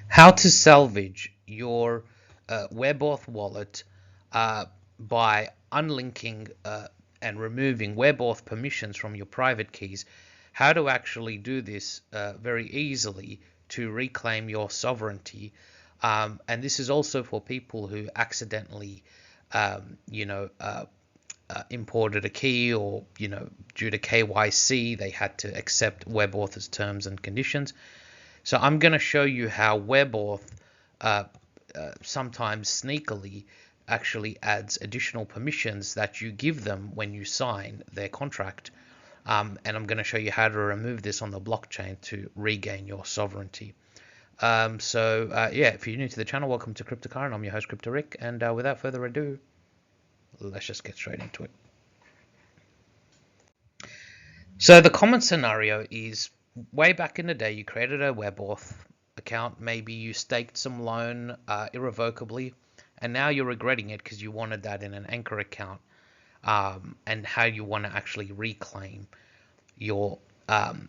How to salvage your Webauth wallet by unlinking and removing Webauth permissions from your private keys. How to actually do this very easily to reclaim your sovereignty. And this is also for people who accidentally, imported a key, or due to KYC they had to accept Webauth's terms and conditions. So I'm going to show you how Webauth sometimes sneakily actually adds additional permissions that you give them when you sign their contract. And I'm going to show you how to remove this on the blockchain to regain your sovereignty. Yeah, if you're new to the channel, welcome to CryptoCurrent. I'm your host, CryptoRick, and without further ado, let's just get straight into it. So the common scenario is, way back in the day, you created a Webauth account, maybe you staked some loan irrevocably, and now you're regretting it because you wanted that in an Anchor account, and how you want to actually reclaim your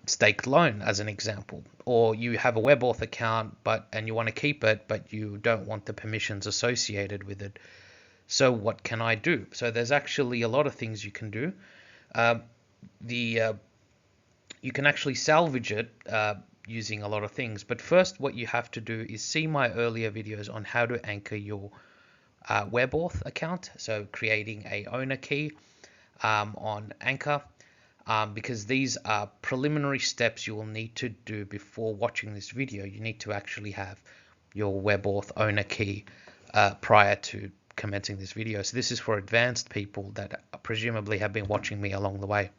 staked loan, as an example. Or you have a Webauth account and you want to keep it, but you don't want the permissions associated with it. So what can I do? So there's actually a lot of things you can do. You can actually salvage it using a lot of things. But first, what you have to do is see my earlier videos on how to anchor your Webauth account. So creating a owner key on Anchor, because these are preliminary steps you will need to do before watching this video. You need to actually have your Webauth owner key prior to commencing this video. So this is for advanced people that presumably have been watching me along the way.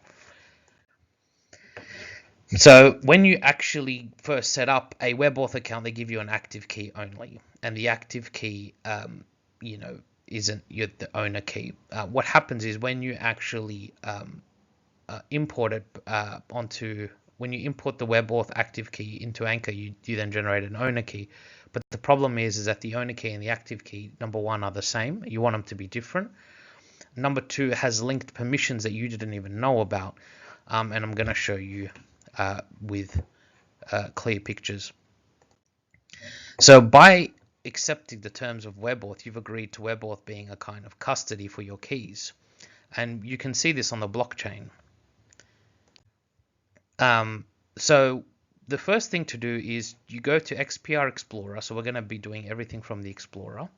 So when you actually first set up a Webauth account, they give you an active key only, and the active key, isn't the owner key. What happens is when you actually import it when you import the Webauth active key into Anchor, you then generate an owner key. But the problem is that the owner key and the active key, number one, are the same. You want them to be different. Number two, it has linked permissions that you didn't even know about, and I'm going to show you with clear pictures. So by accepting the terms of Webauth, you've agreed to Webauth being a kind of custody for your keys, and you can see this on the blockchain. So the first thing to do is you go to XPR Explorer. So we're going to be doing everything from the Explorer,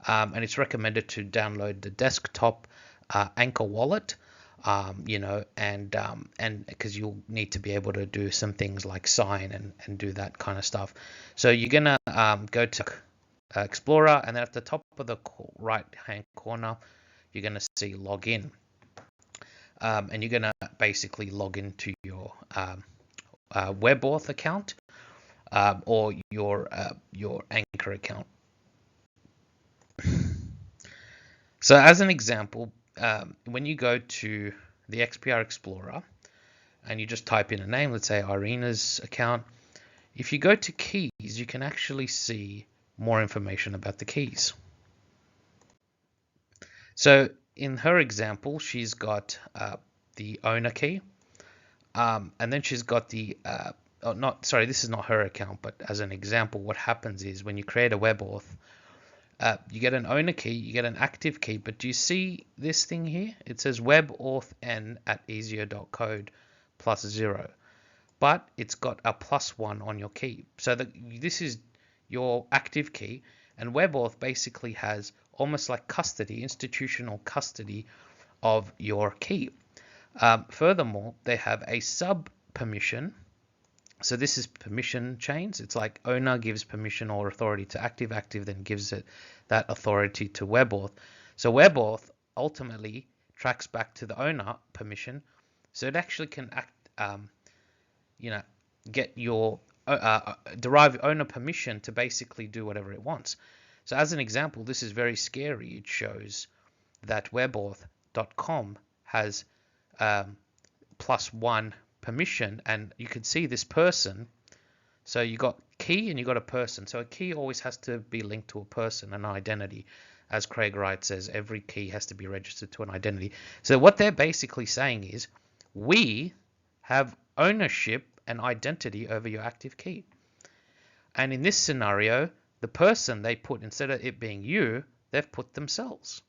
and it's recommended to download the desktop Anchor wallet. And because you'll need to be able to do some things like sign and do that kind of stuff. So you're gonna go to Explorer, and then at the top of the right hand corner, you're gonna see login, and you're gonna basically log into your Webauth account or your Anchor account. So as an example, when you go to the XPR Explorer and you just type in a name, let's say Irina's account, if you go to keys, you can actually see more information about the keys. So in her example, she's got the owner key, and then she's got the this is not her account, but as an example, what happens is when you create a Webauth, you get an owner key, you get an active key, but do you see this thing here? It says WebAuthn at easier.code +0, but it's got a +1 on your key. So this is your active key, and Webauth basically has almost like custody, institutional custody of your key. Furthermore, they have a sub permission. So this is permission chains. It's like owner gives permission or authority to active, active then gives it that authority to Webauth. So Webauth ultimately tracks back to the owner permission, so it actually can get your derive owner permission to basically do whatever it wants. So as an example, this is very scary. It shows that Webauth.com has +1 permission, and you can see this person. So you got key and you got a person. So a key always has to be linked to a person, an identity. As Craig Wright says, every key has to be registered to an identity. So what they're basically saying is, we have ownership and identity over your active key. And in this scenario, the person they put, instead of it being you, they've put themselves.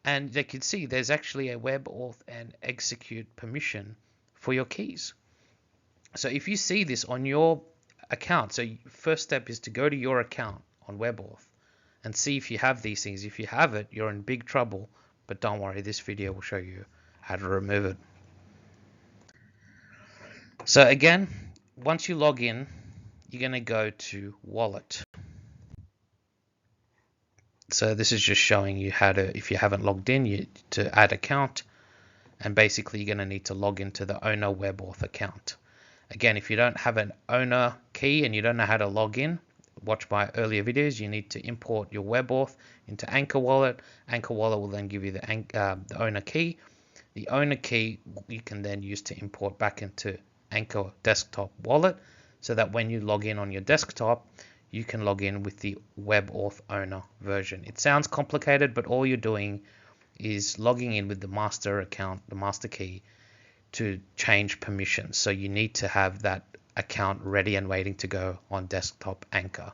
And they can see there's actually a WebAuth and execute permission for your keys. So if you see this on your account, so first step is to go to your account on Webauth and see if you have these things. If you have it, you're in big trouble, but don't worry, this video will show you how to remove it. So again, once you log in, you're going to go to Wallet. So this is just showing you how to, if you haven't logged in, to add account, and basically you're going to need to log into the owner Webauth account. Again, if you don't have an owner key and you don't know how to log in, watch my earlier videos. You need to import your Webauth into Anchor Wallet. Anchor Wallet will then give you the owner key. The owner key you can then use to import back into Anchor Desktop Wallet, so that when you log in on your desktop, you can log in with the Webauth owner version. It sounds complicated, but all you're doing is logging in with the master account, the master key, to change permissions. So you need to have that account ready and waiting to go on desktop Anchor.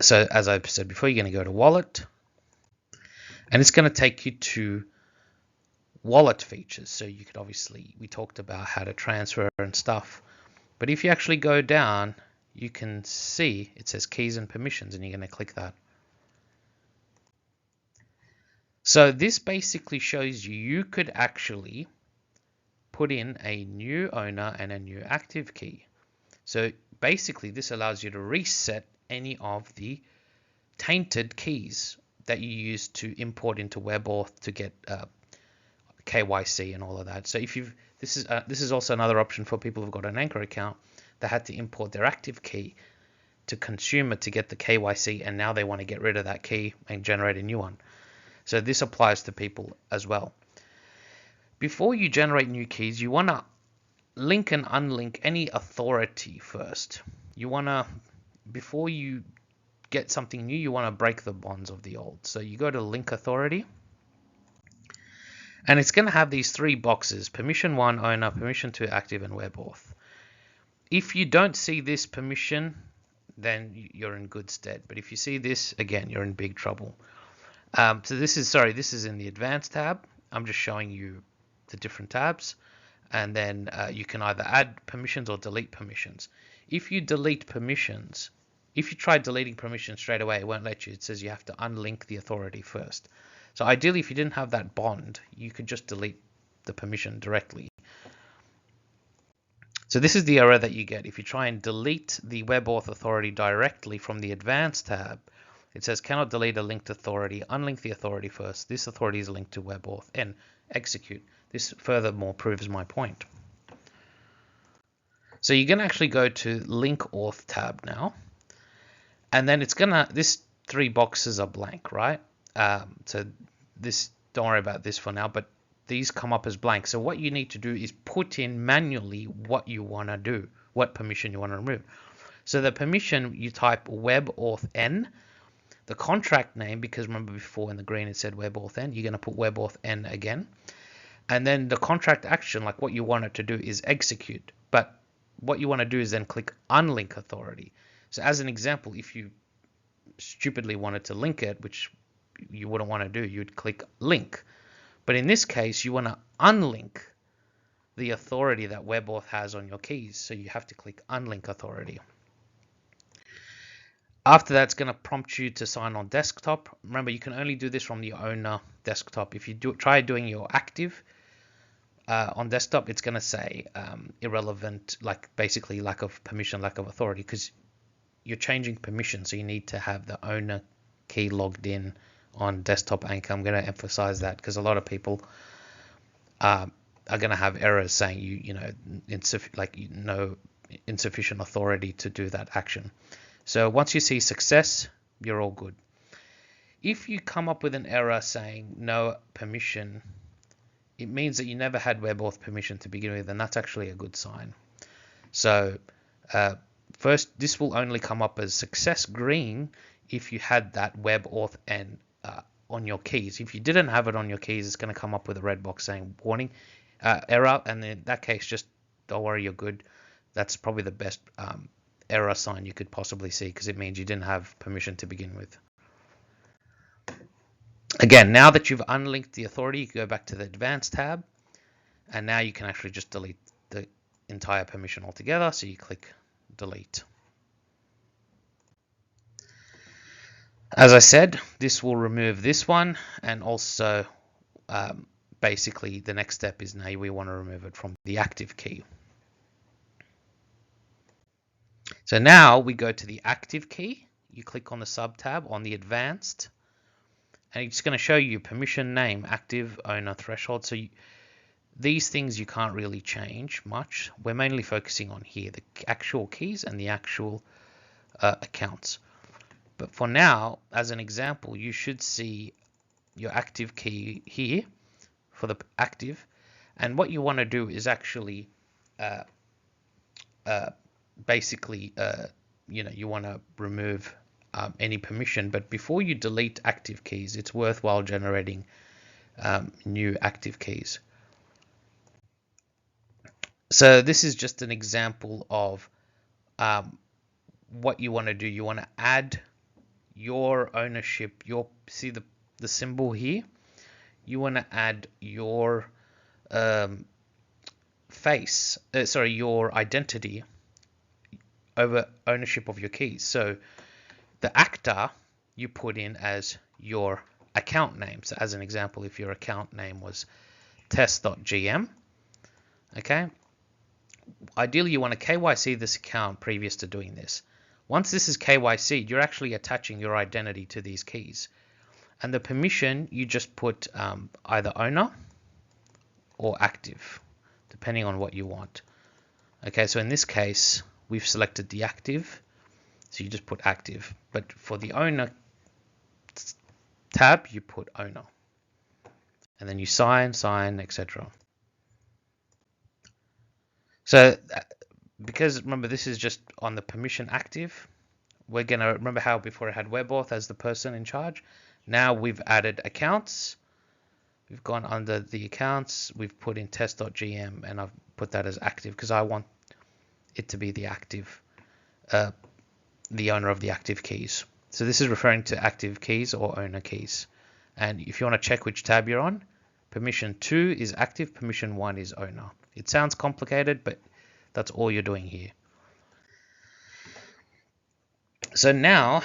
So as I said before, you're going to go to Wallet, and it's going to take you to wallet features. So you could obviously, we talked about how to transfer and stuff, but if you actually go down, you can see it says keys and permissions, and you're going to click that. So this basically shows you could actually put in a new owner and a new active key. So basically this allows you to reset any of the tainted keys that you use to import into Webauth to get KYC and all of that. So if you've, this is also another option for people who've got an Anchor account that had to import their active key to Consumer to get the KYC, and now they want to get rid of that key and generate a new one. So this applies to people as well. Before you generate new keys, you want to link and unlink any authority first. You want to, before you get something new, you want to break the bonds of the old. So you go to link authority, and it's going to have these three boxes: permission 1, owner; permission 2, active; and Webauth. If you don't see this permission, then you're in good stead. But if you see this, again, you're in big trouble. So this is in the advanced tab. I'm just showing you the different tabs, and then you can either add permissions or delete permissions. If you delete permissions, if you try deleting permissions straight away, it won't let you. It says you have to unlink the authority first. So ideally, if you didn't have that bond, you could just delete the permission directly. So this is the error that you get if you try and delete the Webauth authority directly from the advanced tab. It says cannot delete a linked authority. Unlink the authority first. This authority is linked to Webauth and execute. This furthermore proves my point. So you're going to actually go to link auth tab now, and then it's gonna, this three boxes are blank, right? So this, don't worry about this for now, but these come up as blank. So what you need to do is put in manually what you want to do, what permission you want to remove. So the permission, you type WebAuthn, the contract name, because remember before in the green it said WebAuthn, you're going to put WebAuthn again. And then the contract action, like what you want it to do, is execute. But what you want to do is then click unlink authority. So as an example, if you stupidly wanted to link it, which you wouldn't want to do, you'd click link. But in this case, you want to unlink the authority that Webauth has on your keys. So you have to click unlink authority. After that, it's going to prompt you to sign on desktop. Remember, you can only do this from the owner desktop. If you try doing your active on desktop, it's going to say irrelevant, like basically lack of permission, lack of authority, because you're changing permission. So you need to have the owner key logged in on desktop Anchor. I'm going to emphasize that because a lot of people are going to have errors saying no insufficient authority to do that action. So once you see success, you're all good. If you come up with an error saying no permission, it means that you never had Webauth permission to begin with, and that's actually a good sign. So first, this will only come up as success green if you had that WebAuthn on your keys. If you didn't have it on your keys, it's going to come up with a red box saying warning, error, and in that case, just don't worry, you're good. That's probably the best error sign you could possibly see, because it means you didn't have permission to begin with. Again, now that you've unlinked the authority, you can go back to the advanced tab, and now you can actually just delete the entire permission altogether. So you click delete. As I said, this will remove this one, and also basically the next step is now we want to remove it from the active key. So now we go to the active key. You click on the sub tab on the advanced, and it's going to show you permission, name, active, owner, threshold. So these things you can't really change much. We're mainly focusing on here, the actual keys and the actual accounts. But for now, as an example, you should see your active key here for the active. And what you want to do is actually basically, you want to remove any permission. But before you delete active keys, it's worthwhile generating new active keys. So this is just an example of what you want to do. You want to add your ownership, see the symbol here. You want to add your your identity over ownership of your keys. So the actor you put in as your account name. So as an example, if your account name was test.gm, okay, ideally you want to KYC this account previous to doing this. Once this is KYC'd, you're actually attaching your identity to these keys. And the permission, you just put either owner or active, depending on what you want. Okay, so in this case, we've selected the active, so you just put active. But for the owner tab, you put owner. And then you sign, etc. So because remember, this is just on the permission active, we're going to remember how before I had Webauth as the person in charge. Now we've added accounts. We've gone under the accounts. We've put in test.gm, and I've put that as active because I want it to be the active, the owner of the active keys. So this is referring to active keys or owner keys. And if you want to check which tab you're on, permission 2 is active, permission 1 is owner. It sounds complicated, but that's all you're doing here. So now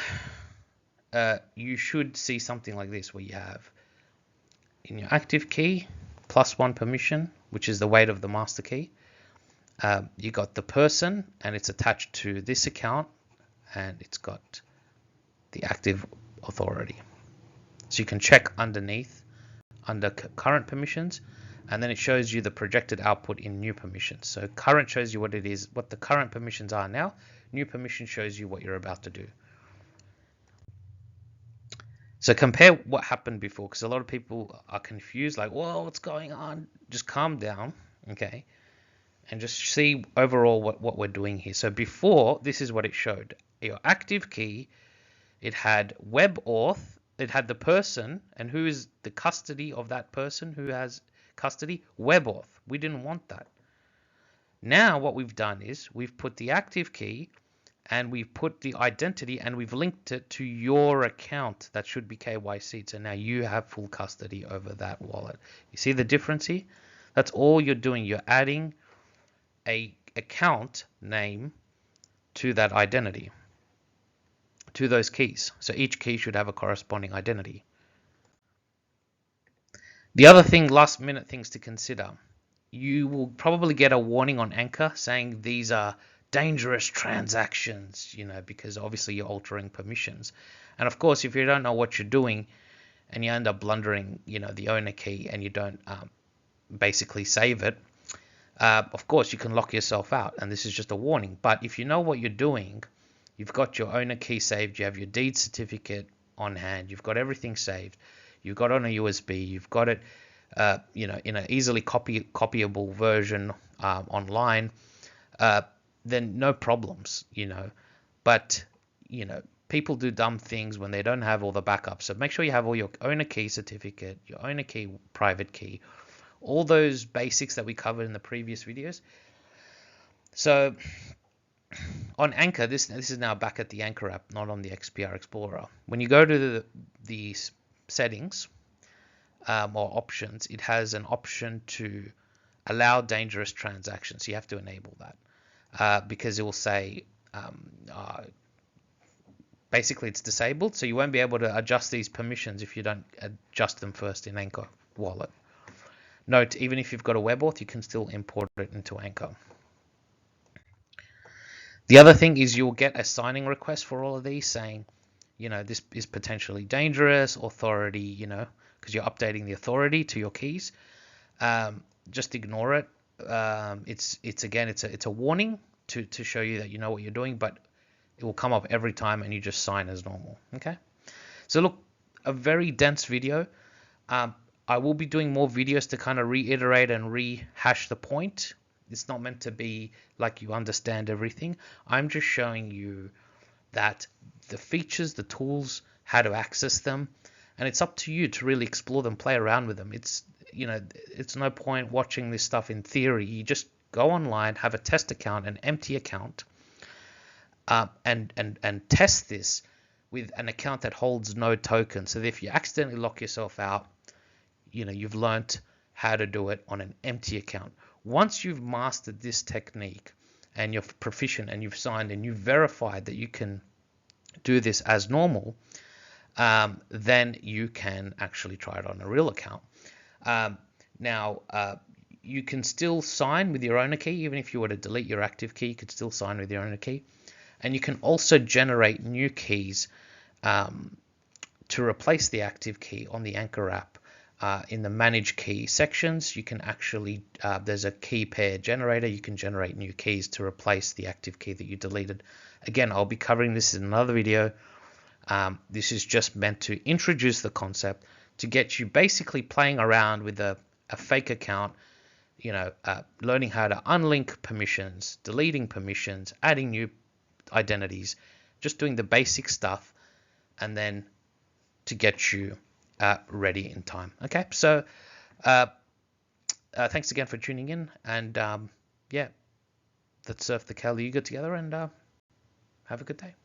you should see something like this, where you have in your active key +1 permission, which is the weight of the master key. You got the person, and it's attached to this account, and it's got the active authority. So you can check underneath under current permissions, and then it shows you the projected output in new permissions. So current shows you what it is, what the current permissions are now. New permission shows you what you're about to do. So compare what happened before, because a lot of people are confused, like, whoa, what's going on? Just calm down, okay? And just see overall what we're doing here. So before, this is what it showed. Your active key, it had Webauth, it had the person, and who is the custody of that person who has custody? Webauth. We didn't want that. Now what we've done is we've put the active key, and we've put the identity, and we've linked it to your account that should be KYC'd. So now you have full custody over that wallet. You see the difference here? That's all you're doing. You're adding a account name to that identity, to those keys. So each key should have a corresponding identity. The other thing, last minute things to consider, you will probably get a warning on Anchor saying these are dangerous transactions, because obviously you're altering permissions. And of course, if you don't know what you're doing and you end up blundering, the owner key, and you don't basically save it, of course you can lock yourself out, and this is just a warning. But if you know what you're doing, you've got your owner key saved, you have your deed certificate on hand, you've got everything saved, you've got it on a USB, you've got it in an easily copyable version online, then no problems, But, people do dumb things when they don't have all the backups. So make sure you have all your owner key certificate, your owner key private key, all those basics that we covered in the previous videos. So on Anchor, this is now back at the Anchor app, not on the XPR Explorer. When you go to the settings or options, it has an option to allow dangerous transactions. You have to enable that because it will say basically it's disabled, so you won't be able to adjust these permissions if you don't adjust them first in Anchor Wallet. Note, even if you've got a Webauth, you can still import it into Anchor. The other thing is you'll get a signing request for all of these saying, this is potentially dangerous, authority, because you're updating the authority to your keys. Just ignore it. It's a warning to show you that you know what you're doing, but it will come up every time and you just sign as normal. Okay. So look, a very dense video. I will be doing more videos to kind of reiterate and rehash the point. It's not meant to be like you understand everything. I'm just showing you that the features, the tools, how to access them, and it's up to you to really explore them, play around with them. It's no point watching this stuff in theory. You just go online, have a test account, an empty account, and test this with an account that holds no tokens. So that if you accidentally lock yourself out, you've learnt how to do it on an empty account. Once you've mastered this technique and you're proficient and you've signed and you've verified that you can do this as normal, then you can actually try it on a real account. Now, you can still sign with your owner key. Even if you were to delete your active key, you could still sign with your owner key. And you can also generate new keys to replace the active key on the Anchor app. In the manage key sections, you can actually, there's a key pair generator. You can generate new keys to replace the active key that you deleted. Again, I'll be covering this in another video. This is just meant to introduce the concept to get you basically playing around with a fake account, learning how to unlink permissions, deleting permissions, adding new identities, just doing the basic stuff, and then to get you ready in time. Okay, so thanks again for tuning in, and let's surf the Kali Yuga together, and have a good day.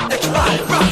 Let's ride, rock.